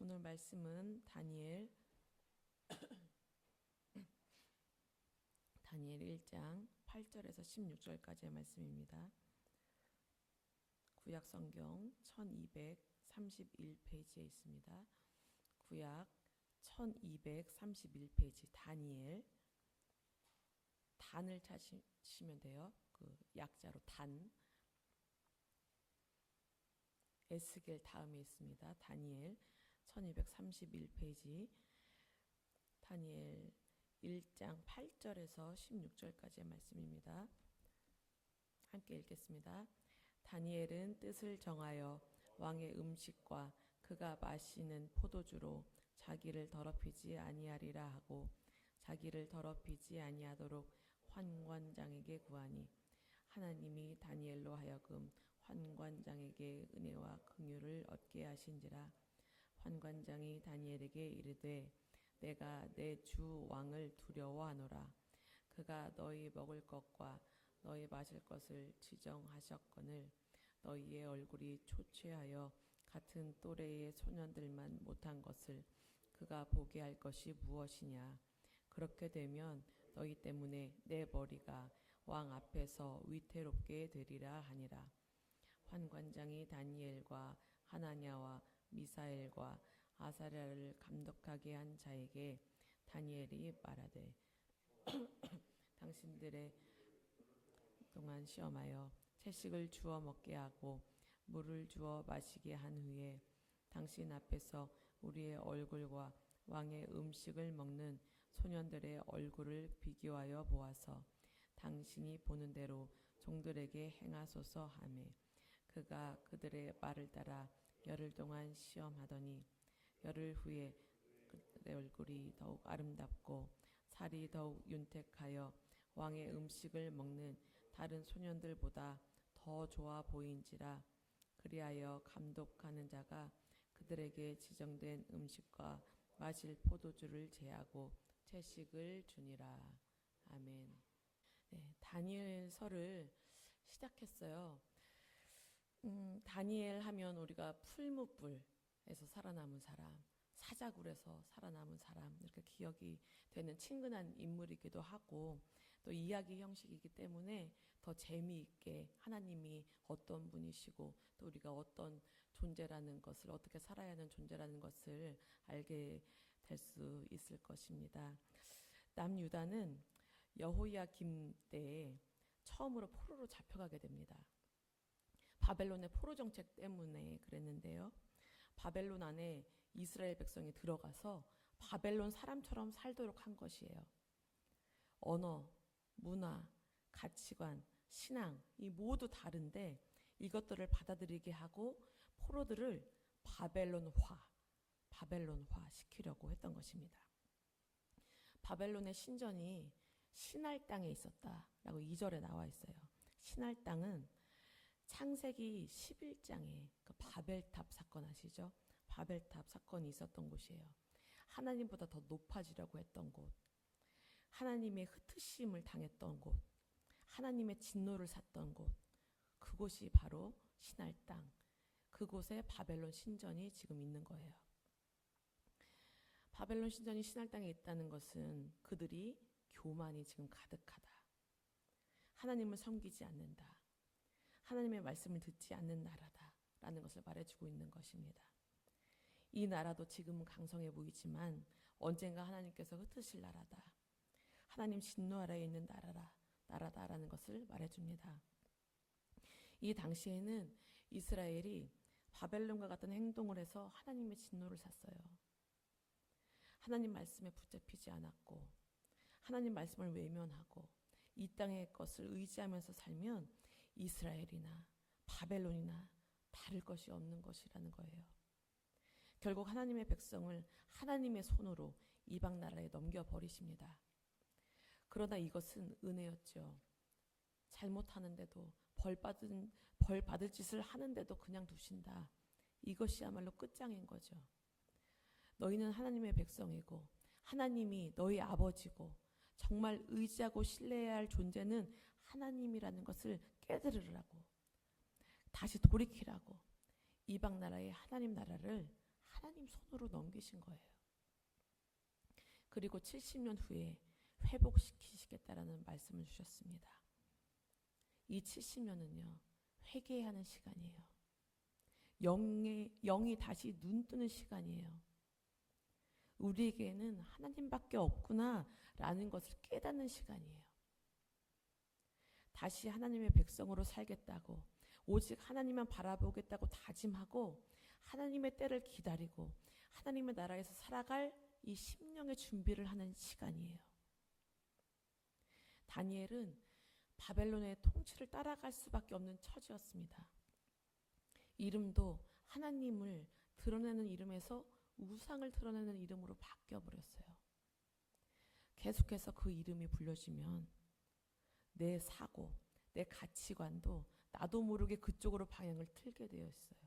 오늘 말씀은 다니엘 1장 8절에서 16절까지의 말씀입니다. 구약 성경 1231페이지에 있습니다. 구약 1231페이지 다니엘, 단을 찾으시면 돼요. 그 약자로 단, 에스겔 다음에 있습니다. 다니엘 1231페이지, 다니엘 1장 8절에서 16절까지의 말씀입니다. 함께 읽겠습니다. 다니엘은 뜻을 정하여 왕의 음식과 그가 마시는 포도주로 자기를 더럽히지 아니하리라 하고 자기를 더럽히지 아니하도록 환관장에게 구하니 하나님이 다니엘로 하여금 환관장에게 은혜와 긍휼을 얻게 하신지라. 환관장이 다니엘에게 이르되 내가 내 주 왕을 두려워하노라. 그가 너희 먹을 것과 너희 마실 것을 지정하셨거늘 너희의 얼굴이 초췌하여 같은 또래의 소년들만 못한 것을 그가 보게 할 것이 무엇이냐. 그렇게 되면 너희 때문에 내 머리가 왕 앞에서 위태롭게 되리라 하니라. 환관장이 다니엘과 하나냐와 미사엘과 아사랴를 감독하게 한 자에게 다니엘이 말하되 당신들의 동안 시험하여 채식을 주어 먹게 하고 물을 주어 마시게 한 후에 당신 앞에서 우리의 얼굴과 왕의 음식을 먹는 소년들의 얼굴을 비교하여 보아서 당신이 보는 대로 종들에게 행하소서 하매 그가 그들의 말을 따라 열흘 동안 시험하더니 열흘 후에 그들의 얼굴이 더욱 아름답고 살이 더욱 윤택하여 왕의 음식을 먹는 다른 소년들보다 더 좋아 보인지라. 그리하여 감독하는 자가 그들에게 지정된 음식과 마실 포도주를 제하고 채식을 주니라. 아멘. 네, 다니엘서를 시작했어요. 다니엘 하면 우리가 풀무불에서 살아남은 사람, 사자굴에서 살아남은 사람 이렇게 기억이 되는 친근한 인물이기도 하고 또 이야기 형식이기 때문에 더 재미있게 하나님이 어떤 분이시고 또 우리가 어떤 존재라는 것을 어떻게 살아야 하는 존재라는 것을 알게 될 수 있을 것입니다. 남유다는 여호야김 때에 처음으로 포로로 잡혀가게 됩니다. 바벨론의 포로 정책 때문에 그랬는데요. 바벨론 안에 이스라엘 백성이 들어가서 바벨론 사람처럼 살도록 한 것이에요. 언어, 문화, 가치관, 신앙 이 모두 다른데 이것들을 받아들이게 하고 포로들을 바벨론화 시키려고 했던 것입니다. 바벨론의 신전이 신할 땅에 있었다라고 2절에 나와 있어요. 신할 땅은 창세기 11장에 그 바벨탑 사건 아시죠? 바벨탑 사건이 있었던 곳이에요. 하나님보다 더 높아지려고 했던 곳, 하나님의 흩으심을 당했던 곳, 하나님의 진노를 샀던 곳, 그곳이 바로 신할 땅, 그곳에 바벨론 신전이 지금 있는 거예요. 바벨론 신전이 신할 땅에 있다는 것은 그들이 교만이 지금 가득하다, 하나님을 섬기지 않는다, 하나님의 말씀을 듣지 않는 나라다라는 것을 말해주고 있는 것입니다. 이 나라도 지금은 강성해 보이지만 언젠가 하나님께서 흩으실 나라다, 하나님 진노 아래에 있는 나라다라는 것을 말해줍니다. 이 당시에는 이스라엘이 바벨론과 같은 행동을 해서 하나님의 진노를 샀어요. 하나님 말씀에 붙잡히지 않았고 하나님 말씀을 외면하고 이 땅의 것을 의지하면서 살면 이스라엘이나 바벨론이나 다를 것이 없는 것이라는 거예요. 결국 하나님의 백성을 하나님의 손으로 이방 나라에 넘겨버리십니다. 그러나 이것은 은혜였죠. 잘못하는데도 벌 받을 짓을 하는데도 그냥 두신다. 이것이야말로 끝장인 거죠. 너희는 하나님의 백성이고 하나님이 너희 아버지고 정말 의지하고 신뢰해야 할 존재는 하나님이라는 것을 깨달으라고, 다시 돌이키라고 이방 나라의 하나님 나라를 하나님 손으로 넘기신 거예요. 그리고 70년 후에 회복시키시겠다라는 말씀을 주셨습니다. 이 70년은요, 회개하는 시간이에요. 영이 다시 눈 뜨는 시간이에요. 우리에게는 하나님밖에 없구나라는 것을 깨닫는 시간이에요. 다시 하나님의 백성으로 살겠다고, 오직 하나님만 바라보겠다고 다짐하고 하나님의 때를 기다리고 하나님의 나라에서 살아갈 이 심령의 준비를 하는 시간이에요. 다니엘은 바벨론의 통치를 따라갈 수밖에 없는 처지였습니다. 이름도 하나님을 드러내는 이름에서 우상을 드러내는 이름으로 바뀌어버렸어요. 계속해서 그 이름이 불려지면 내 사고, 내 가치관도 나도 모르게 그쪽으로 방향을 틀게 되어 있어요.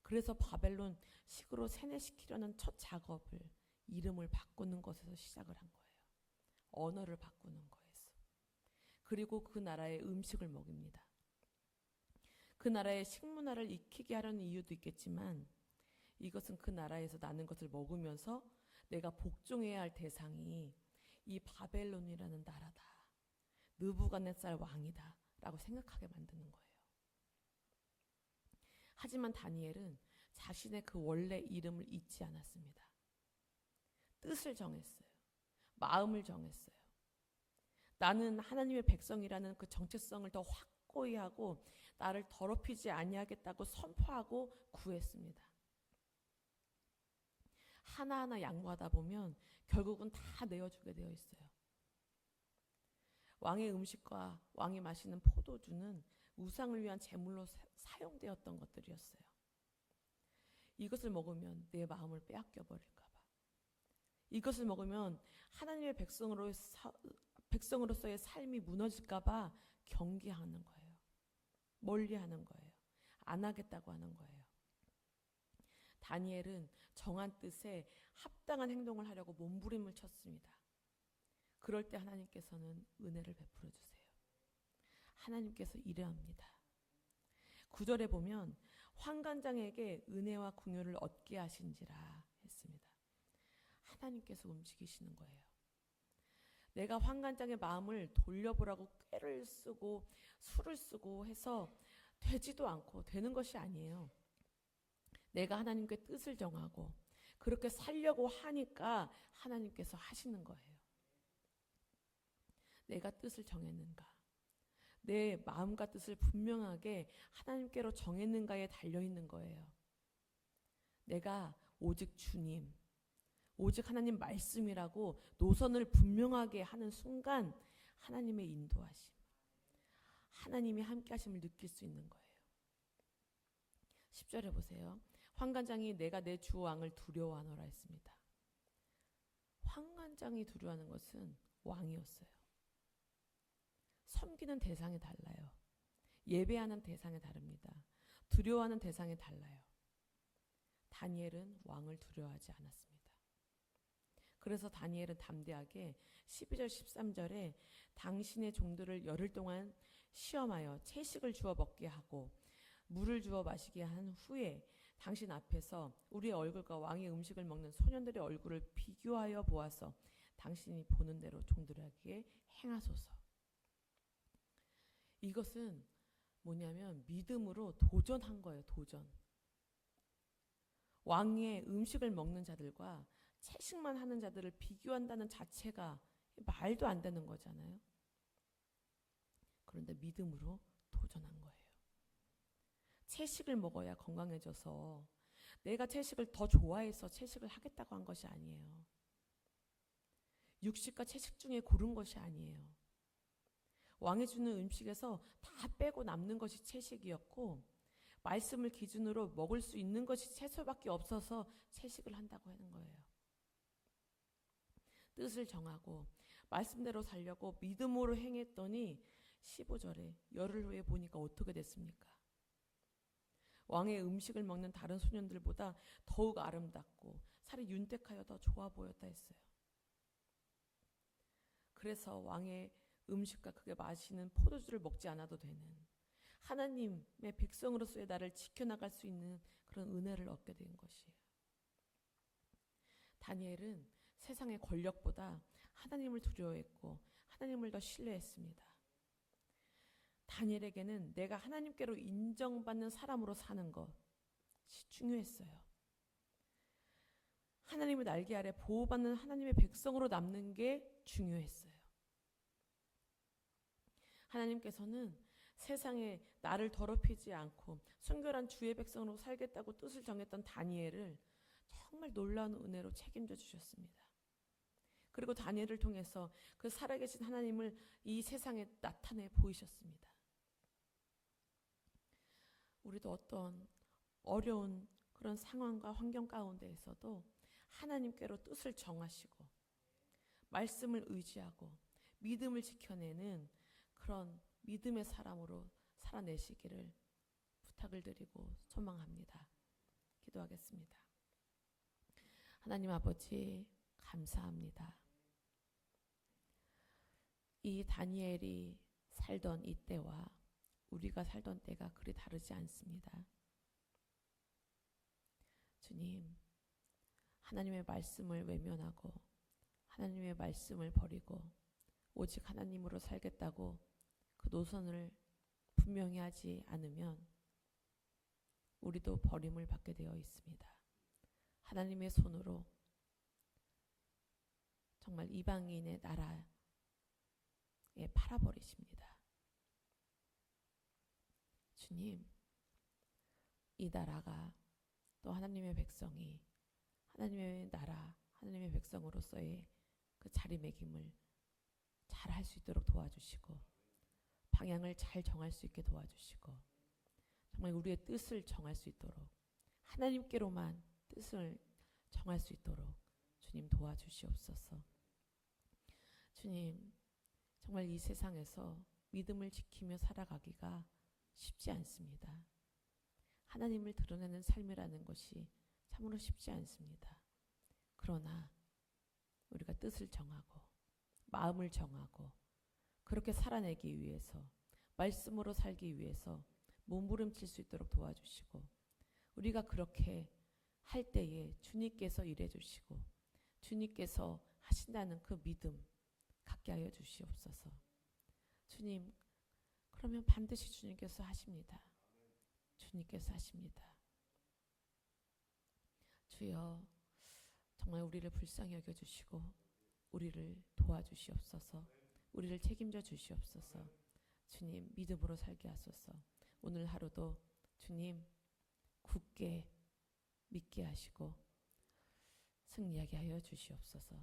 그래서 바벨론 식으로 세뇌시키려는 첫 작업을 이름을 바꾸는 것에서 시작을 한 거예요. 언어를 바꾸는 거에서. 그리고 그 나라의 음식을 먹입니다. 그 나라의 식문화를 익히게 하려는 이유도 있겠지만 이것은 그 나라에서 나는 것을 먹으면서 내가 복종해야 할 대상이 이 바벨론이라는 나라다. 느부갓네살 왕이다 라고 생각하게 만드는 거예요. 하지만 다니엘은 자신의 그 원래 이름을 잊지 않았습니다. 뜻을 정했어요. 마음을 정했어요. 나는 하나님의 백성이라는 그 정체성을 더 확고히 하고 나를 더럽히지 아니하겠다고 선포하고 구했습니다. 하나하나 양보하다 보면 결국은 다 내어주게 되어 있어요. 왕의 음식과 왕이 마시는 포도주는 우상을 위한 제물로 사용되었던 것들이었어요. 이것을 먹으면 내 마음을 빼앗겨 버릴까 봐. 이것을 먹으면 하나님의 백성으로서의 삶이 무너질까 봐 경계하는 거예요. 멀리하는 거예요. 안 하겠다고 하는 거예요. 다니엘은 정한 뜻에 합당한 행동을 하려고 몸부림을 쳤습니다. 그럴 때 하나님께서는 은혜를 베풀어 주세요. 하나님께서 이래합니다. 9절에 보면 환관장에게 은혜와 궁유를 얻게 하신지라 했습니다. 하나님께서 움직이시는 거예요. 내가 환관장의 마음을 돌려보라고 꾀를 쓰고 수를 쓰고 해서 되지도 않고 되는 것이 아니에요. 내가 하나님께 뜻을 정하고 그렇게 살려고 하니까 하나님께서 하시는 거예요. 내가 뜻을 정했는가? 내 마음과 뜻을 분명하게 하나님께로 정했는가에 달려있는 거예요. 내가 오직 주님, 오직 하나님 말씀이라고 노선을 분명하게 하는 순간 하나님의 인도하심, 하나님이 함께 하심을 느낄 수 있는 거예요. 10절에 보세요. 환관장이 내가 내 주 왕을 두려워하노라 했습니다. 환관장이 두려워하는 것은 왕이었어요. 섬기는 대상이 달라요. 예배하는 대상이 다릅니다. 두려워하는 대상이 달라요. 다니엘은 왕을 두려워하지 않았습니다. 그래서 다니엘은 담대하게 12절 13절에 당신의 종들을 열흘 동안 시험하여 채식을 주어 먹게 하고 물을 주어 마시게 한 후에 당신 앞에서 우리의 얼굴과 왕의 음식을 먹는 소년들의 얼굴을 비교하여 보아서 당신이 보는 대로 종들에게 행하소서. 이것은 뭐냐면 믿음으로 도전한 거예요. 도전. 왕의 음식을 먹는 자들과 채식만 하는 자들을 비교한다는 자체가 말도 안 되는 거잖아요. 그런데 믿음으로 도전한 거예요. 채식을 먹어야 건강해져서 내가 채식을 더 좋아해서 채식을 하겠다고 한 것이 아니에요. 육식과 채식 중에 고른 것이 아니에요. 왕이 주는 음식에서 다 빼고 남는 것이 채식이었고 말씀을 기준으로 먹을 수 있는 것이 채소밖에 없어서 채식을 한다고 하는 거예요. 뜻을 정하고 말씀대로 살려고 믿음으로 행했더니 15절에 열흘 후에 보니까 어떻게 됐습니까? 왕의 음식을 먹는 다른 소년들보다 더욱 아름답고 살이 윤택하여 더 좋아 보였다 했어요. 그래서 왕의 음식과 그게 마시는 포도주를 먹지 않아도 되는, 하나님의 백성으로서의 나를 지켜나갈 수 있는 그런 은혜를 얻게 된 것이에요. 다니엘은 세상의 권력보다 하나님을 두려워했고 하나님을 더 신뢰했습니다. 다니엘에게는 내가 하나님께로 인정받는 사람으로 사는 것이 중요했어요. 하나님의 날개 아래 보호받는 하나님의 백성으로 남는 게 중요했어요. 하나님께서는 세상에 나를 더럽히지 않고 순결한 주의 백성으로 살겠다고 뜻을 정했던 다니엘을 정말 놀라운 은혜로 책임져 주셨습니다. 그리고 다니엘을 통해서 그 살아계신 하나님을 이 세상에 나타내 보이셨습니다. 우리도 어떤 어려운 그런 상황과 환경 가운데에서도 하나님께로 뜻을 정하시고 말씀을 의지하고 믿음을 지켜내는 그런 믿음의 사람으로 살아내시기를 부탁을 드리고 소망합니다. 기도하겠습니다. 하나님 아버지 감사합니다. 이 다니엘이 살던 이때와 우리가 살던 때가 그리 다르지 않습니다. 주님, 하나님의 말씀을 외면하고 하나님의 말씀을 버리고 오직 하나님으로 살겠다고 그 노선을 분명히 하지 않으면 우리도 버림을 받게 되어 있습니다. 하나님의 손으로 정말 이방인의 나라에 팔아버리십니다. 주님, 이 나라가 또 하나님의 백성이 하나님의 나라, 하나님의 백성으로서의 그 자리매김을 잘 할 수 있도록 도와주시고 방향을 잘 정할 수 있게 도와주시고 정말 우리의 뜻을 정할 수 있도록 하나님께로만 뜻을 정할 수 있도록 주님 도와주시옵소서. 주님, 정말 이 세상에서 믿음을 지키며 살아가기가 쉽지 않습니다. 하나님을 드러내는 삶이라는 것이 참으로 쉽지 않습니다. 그러나 우리가 뜻을 정하고 마음을 정하고 그렇게 살아내기 위해서 말씀으로 살기 위해서 몸부림칠 수 있도록 도와주시고 우리가 그렇게 할 때에 주님께서 일해 주시고 주님께서 하신다는 그 믿음 갖게 하여 주시옵소서. 주님, 그러면 반드시 주님께서 하십니다. 주님께서 하십니다. 주여, 정말 우리를 불쌍히 여겨주시고 우리를 도와주시옵소서. 우리를 책임져 주시옵소서. 주님, 믿음으로 살게 하소서. 오늘 하루도 주님 굳게 믿게 하시고 승리하게 하여 주시옵소서.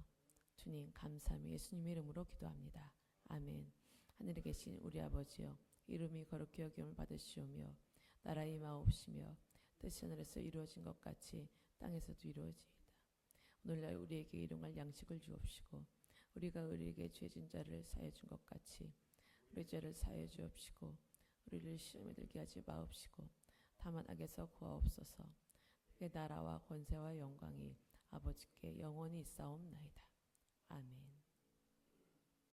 주님 감사하며 예수님의 이름으로 기도합니다. 아멘. 하늘에 계신 우리 아버지여, 이름이 거룩히 여김을 받으시오며 나라의 임하옵시며 뜻이 하늘에서 이루어진 것 같이 땅에서도 이루어지이다. 오늘날 우리에게 일용할 양식을 주옵시고 우리가 우리에게 죄진 자를 사해 준 것 같이 우리 죄를 사해 주옵시고 우리를 시험에 들게 하지 마옵시고 다만 악에서 구하옵소서. 그의 나라와 권세와 영광이 아버지께 영원히 있사옵나이다. 아멘.